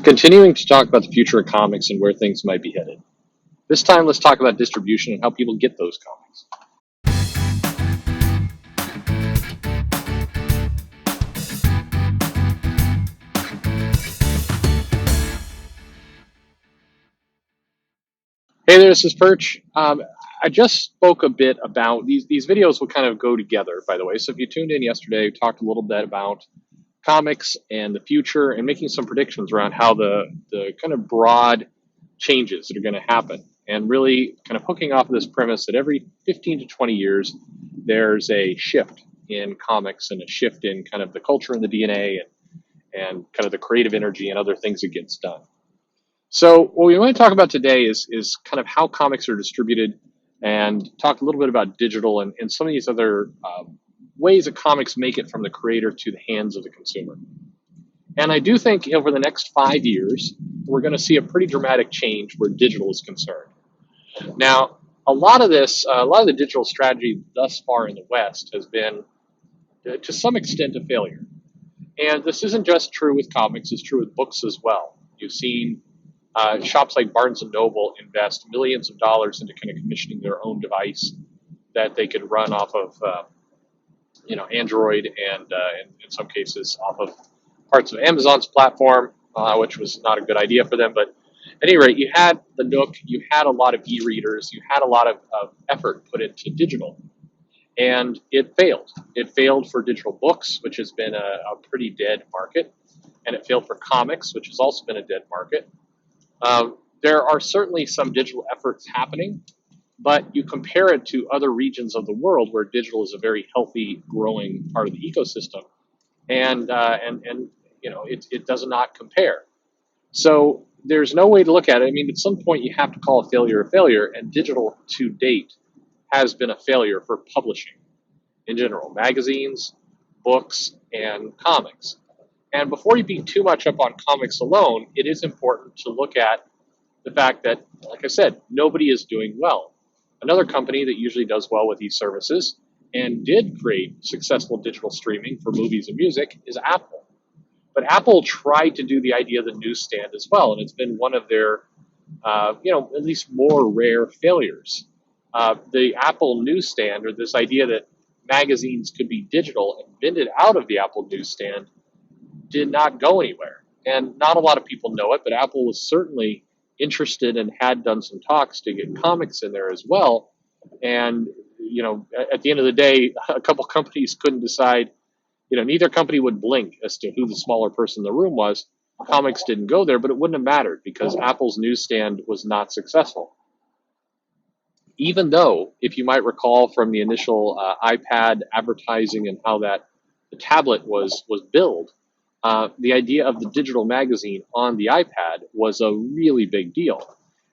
Continuing to talk about the future of comics and where things might be headed. This time, let's talk about distribution and how people get those comics. Hey there, this is Perch. I just spoke a bit about these videos will kind of go together, by the way. So if you tuned in yesterday, we talked a little bit about comics and the future and making some predictions around how the kind of broad changes that are going to happen, and really kind of hooking off of this premise that every 15 to 20 years there's a shift in comics and a shift in kind of the culture and the DNA and kind of the creative energy and other things that gets done. So what we want to talk about today is kind of how comics are distributed, and talk a little bit about digital and some of these other ways that comics make it from the creator to the hands of the consumer. And I do think over the next 5 years, we're going to see a pretty dramatic change where digital is concerned. Now, a lot of the digital strategy thus far in the West has been, to some extent, a failure. And this isn't just true with comics, it's true with books as well. You've seen shops like Barnes & Noble invest millions of dollars into kind of commissioning their own device that they could run off of Android and in some cases off of parts of Amazon's platform, which was not a good idea for them. But at any rate, you had the Nook, you had a lot of e-readers, you had a lot of effort put into digital, and it failed. It failed for digital books, which has been a pretty dead market, and it failed for comics, which has also been a dead market. There are certainly some digital efforts happening, but you compare it to other regions of the world where digital is a very healthy, growing part of the ecosystem, and it does not compare. So there's no way to look at it. I mean, at some point you have to call a failure, and digital to date has been a failure for publishing in general, magazines, books, and comics. And before you beat too much up on comics alone, it is important to look at the fact that, like I said, nobody is doing well. Another company that usually does well with these services and did create successful digital streaming for movies and music is Apple. But Apple tried to do the idea of the newsstand as well, and it's been one of their, at least more rare failures. The Apple newsstand, or this idea that magazines could be digital and vended out of the Apple newsstand, did not go anywhere. And not a lot of people know it, but Apple was certainly interested and had done some talks to get comics in there as well. And, at the end of the day, a couple companies couldn't decide, neither company would blink as to who the smaller person in the room was. Comics didn't go there, but it wouldn't have mattered because Apple's newsstand was not successful. Even though, if you might recall from the initial iPad advertising and how the tablet was billed, the idea of the digital magazine on the iPad was a really big deal.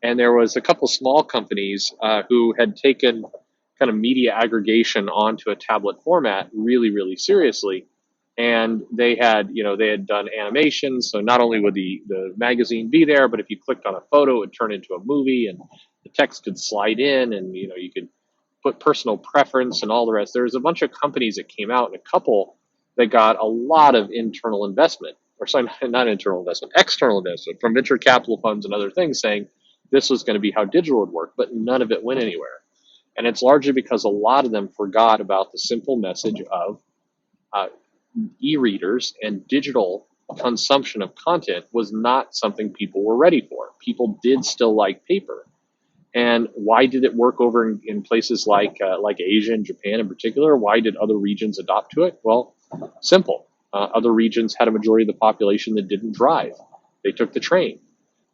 And there was a couple small companies who had taken kind of media aggregation onto a tablet format really, really seriously. And they had done animations. So not only would the magazine be there, but if you clicked on a photo, it would turn into a movie and the text could slide in, and, you could put personal preference and all the rest. There was a bunch of companies that came out, and a couple that got a lot of internal investment, or sorry, not internal investment, external investment from venture capital funds and other things, saying this was going to be how digital would work, but none of it went anywhere. And it's largely because a lot of them forgot about the simple message of e-readers and digital consumption of content was not something people were ready for. People did still like paper. And why did it work over in places like Asia and Japan in particular? Why did other regions adopt to it? Well, simple. Other regions had a majority of the population that didn't drive. They took the train.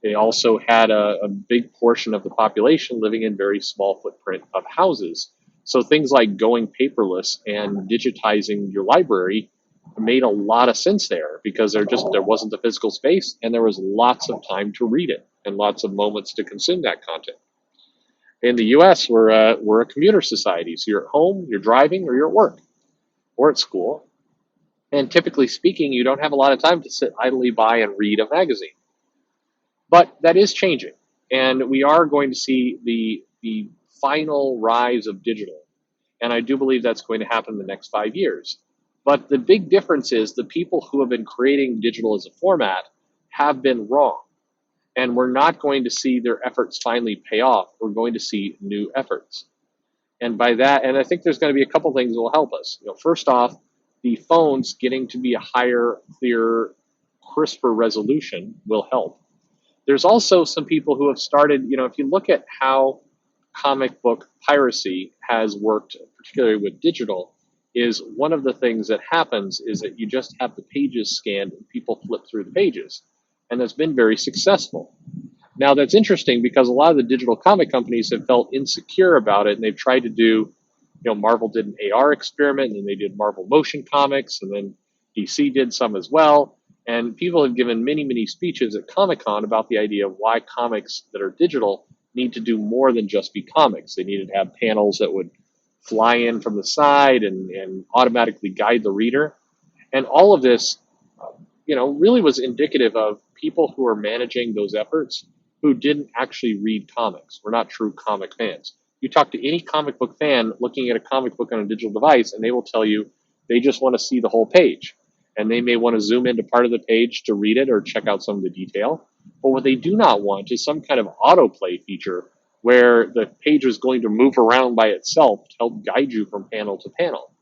They also had a big portion of the population living in very small footprint of houses. So things like going paperless and digitizing your library made a lot of sense there, because there wasn't the physical space, and there was lots of time to read it and lots of moments to consume that content. In the U.S., we're a commuter society. So you're at home, you're driving, or you're at work, or at school. And typically speaking, you don't have a lot of time to sit idly by and read a magazine. But that is changing, and we are going to see the final rise of digital. And I do believe that's going to happen in the next 5 years. But the big difference is the people who have been creating digital as a format have been wrong. And we're not going to see their efforts finally pay off. We're going to see new efforts. And by that, and I think there's going to be a couple things that will help us. First off, the phones getting to be a higher, clearer, crisper resolution will help. There's also some people who have started, if you look at how comic book piracy has worked, particularly with digital, is one of the things that happens is that you just have the pages scanned and people flip through the pages. And that's been very successful. Now, that's interesting because a lot of the digital comic companies have felt insecure about it, and they've tried to do, Marvel did an AR experiment, and then they did Marvel Motion Comics, and then DC did some as well. And people have given many, many speeches at Comic-Con about the idea of why comics that are digital need to do more than just be comics. They needed to have panels that would fly in from the side and automatically guide the reader. And all of this, really was indicative of people who are managing those efforts who didn't actually read comics. We're not true comic fans. You talk to any comic book fan looking at a comic book on a digital device, and they will tell you they just want to see the whole page. And they may want to zoom into part of the page to read it or check out some of the detail. But what they do not want is some kind of autoplay feature where the page is going to move around by itself to help guide you from panel to panel.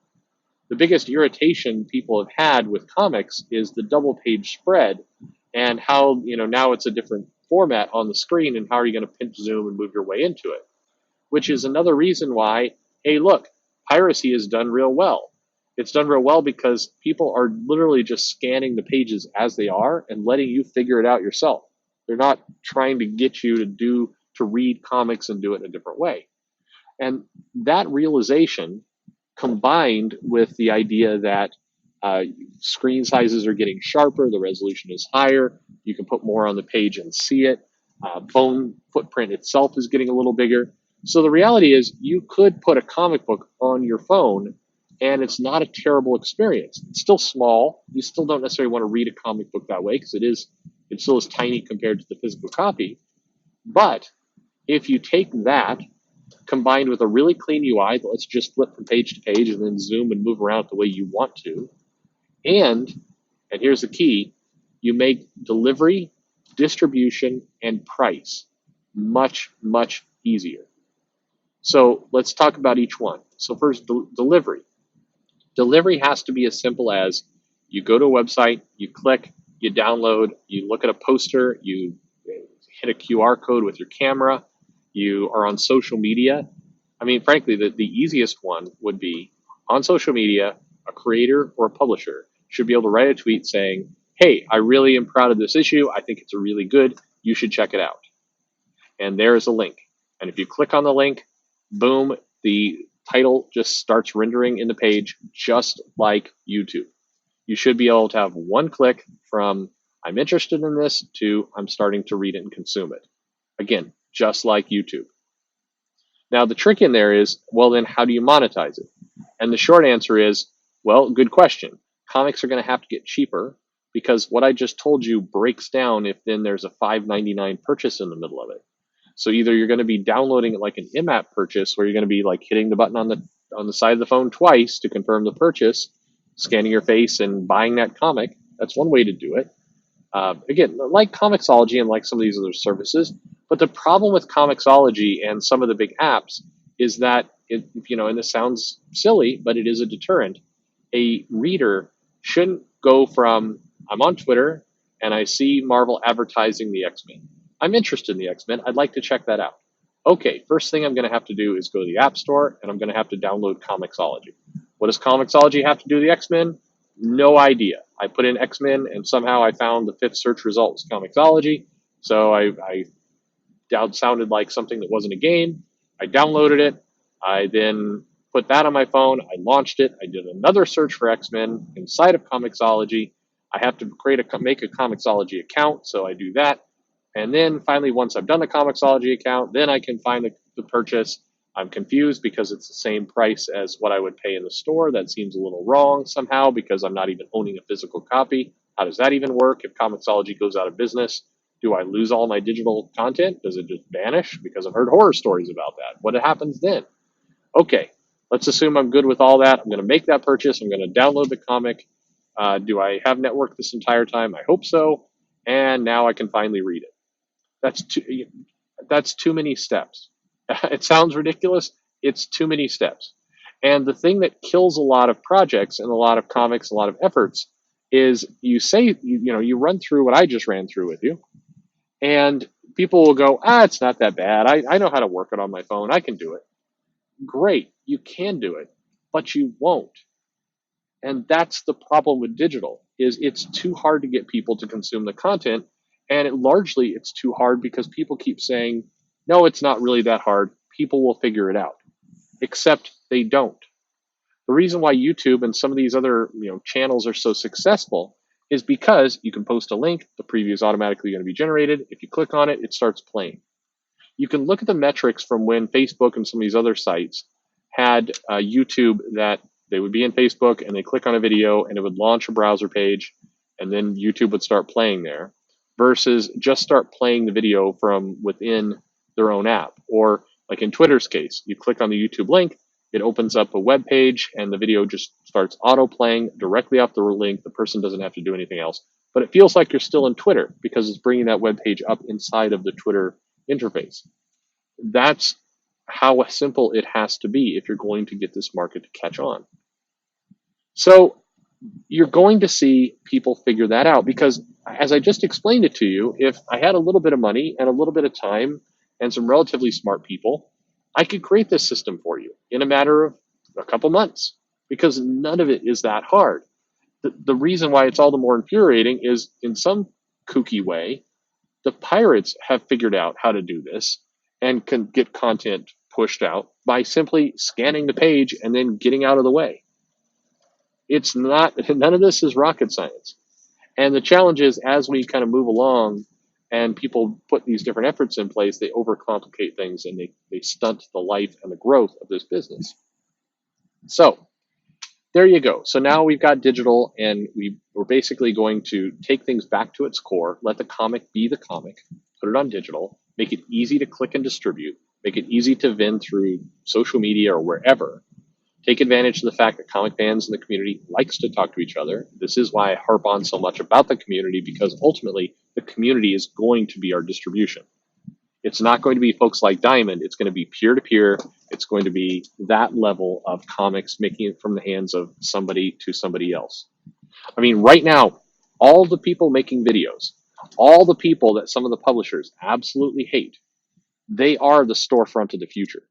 The biggest irritation people have had with comics is the double page spread and how, now it's a different format on the screen, and how are you going to pinch zoom and move your way into it? Which is another reason why, hey, look, piracy is done real well. It's done real well because people are literally just scanning the pages as they are and letting you figure it out yourself. They're not trying to get you to read comics and do it in a different way. And that realization, combined with the idea that screen sizes are getting sharper, the resolution is higher, you can put more on the page and see it, phone footprint itself is getting a little bigger. So the reality is you could put a comic book on your phone and it's not a terrible experience. It's still small. You still don't necessarily want to read a comic book that way because it still is tiny compared to the physical copy. But if you take that combined with a really clean UI that lets you just flip from page to page and then zoom and move around the way you want to, and here's the key, you make delivery, distribution, and price much, much easier. So let's talk about each one. So first, delivery. Delivery has to be as simple as you go to a website, you click, you download, you look at a poster, you hit a QR code with your camera, you are on social media. I mean, frankly, the easiest one would be on social media, a creator or a publisher should be able to write a tweet saying, hey, I really am proud of this issue. I think it's really good. You should check it out. And there is a link. And if you click on the link, boom, the title just starts rendering in the page just like YouTube. You should be able to have one click from I'm interested in this to I'm starting to read it and consume it. Again, just like YouTube. Now, the trick in there is, well, then how do you monetize it? And the short answer is, well, good question. Comics are going to have to get cheaper because what I just told you breaks down if then there's a $5.99 purchase in the middle of it. So either you're going to be downloading it like an in-app purchase where you're going to be like hitting the button on the side of the phone twice to confirm the purchase, scanning your face and buying that comic. That's one way to do it. Again, like Comixology and like some of these other services. But the problem with Comixology and some of the big apps is that, and this sounds silly, but it is a deterrent. A reader shouldn't go from, I'm on Twitter and I see Marvel advertising the X-Men. I'm interested in the X-Men. I'd like to check that out. Okay, first thing I'm going to have to do is go to the App Store and I'm going to have to download Comixology. What does Comixology have to do with the X-Men? No idea. I put in X-Men and somehow I found the fifth search result was Comixology. So I sounded like something that wasn't a game. I downloaded it. I then put that on my phone. I launched it. I did another search for X-Men inside of Comixology. I have to make a Comixology account, so I do that. And then finally, once I've done the Comixology account, then I can find the purchase. I'm confused because it's the same price as what I would pay in the store. That seems a little wrong somehow because I'm not even owning a physical copy. How does that even work? If Comixology goes out of business, do I lose all my digital content? Does it just vanish? Because I've heard horror stories about that. What happens then? Okay, let's assume I'm good with all that. I'm going to make that purchase. I'm going to download the comic. Do I have network this entire time? I hope so. and now I can finally read it. That's too many steps. It sounds ridiculous. It's too many steps. And the thing that kills a lot of projects and a lot of comics, a lot of efforts, is you run through what I just ran through with you, and people will go, it's not that bad. I know how to work it on my phone. I can do it. Great, you can do it, but you won't. And that's the problem with digital, is it's too hard to get people to consume the content. And largely it's too hard because people keep saying, no, it's not really that hard. People will figure it out, except they don't. The reason why YouTube and some of these other channels are so successful is because you can post a link, the preview is automatically going to be generated. If you click on it, it starts playing. You can look at the metrics from when Facebook and some of these other sites had YouTube, that they would be in Facebook and they click on a video and it would launch a browser page and then YouTube would start playing there, versus just start playing the video from within their own app. Or like in Twitter's case, you click on the YouTube link, it opens up a web page and the video just starts auto playing directly off the link. The person doesn't have to do anything else, but it feels like you're still in Twitter because it's bringing that web page up inside of the Twitter interface. That's how simple it has to be if you're going to get this market to catch on. So you're going to see people figure that out because, as I just explained it to you, if I had a little bit of money and a little bit of time and some relatively smart people, I could create this system for you in a matter of a couple months, because none of it is that hard. The reason why it's all the more infuriating is, in some kooky way, the pirates have figured out how to do this and can get content pushed out by simply scanning the page and then getting out of the way. It's not, none of this is rocket science. And the challenge is, as we kind of move along and people put these different efforts in place, they overcomplicate things and they stunt the life and the growth of this business. So there you go. So now we've got digital, and we're basically going to take things back to its core, let the comic be the comic, put it on digital, make it easy to click and distribute, make it easy to vend through social media or wherever. Take advantage of the fact that comic fans in the community likes to talk to each other. This is why I harp on so much about the community, because ultimately the community is going to be our distribution. It's not going to be folks like Diamond. It's going to be peer-to-peer. It's going to be that level of comics, making it from the hands of somebody to somebody else. I mean, right now, all the people making videos, all the people that some of the publishers absolutely hate, they are the storefront of the future.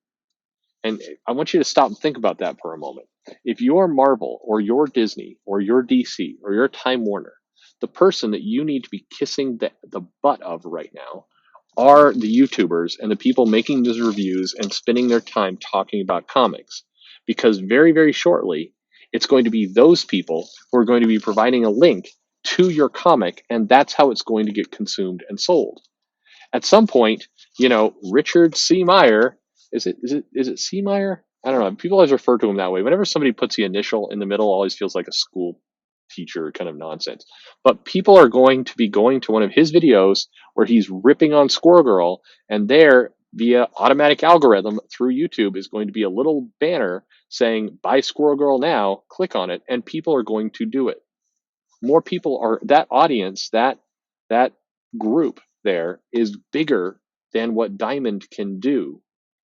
And I want you to stop and think about that for a moment. If you're Marvel or you're Disney or you're DC or you're Time Warner, the person that you need to be kissing the butt of right now are the YouTubers and the people making these reviews and spending their time talking about comics. Because very, very shortly, it's going to be those people who are going to be providing a link to your comic, and that's how it's going to get consumed and sold. At some point, Richard C. Meyer, is it C. Meyer? I don't know. People always refer to him that way. Whenever somebody puts the initial in the middle, it always feels like a school teacher kind of nonsense. But people are going to be going to one of his videos where he's ripping on Squirrel Girl, and there, via automatic algorithm through YouTube, is going to be a little banner saying, buy Squirrel Girl now, click on it, and people are going to do it. More people are, that audience, that group there is bigger than what Diamond can do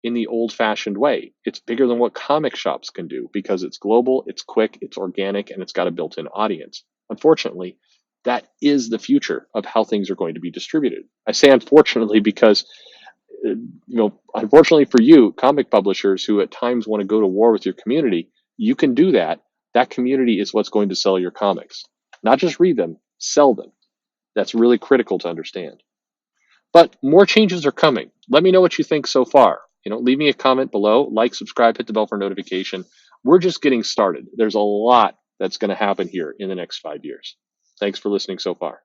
in the old-fashioned way. It's bigger than what comic shops can do because it's global, it's quick, it's organic, and it's got a built-in audience. Unfortunately, that is the future of how things are going to be distributed. I say unfortunately because, unfortunately for you, comic publishers who at times want to go to war with your community, you can do that. That community is what's going to sell your comics. Not just read them, sell them. That's really critical to understand. But more changes are coming. Let me know what you think so far. Leave me a comment below, like, subscribe, hit the bell for notification. We're just getting started. There's a lot that's going to happen here in the next 5 years. Thanks for listening so far.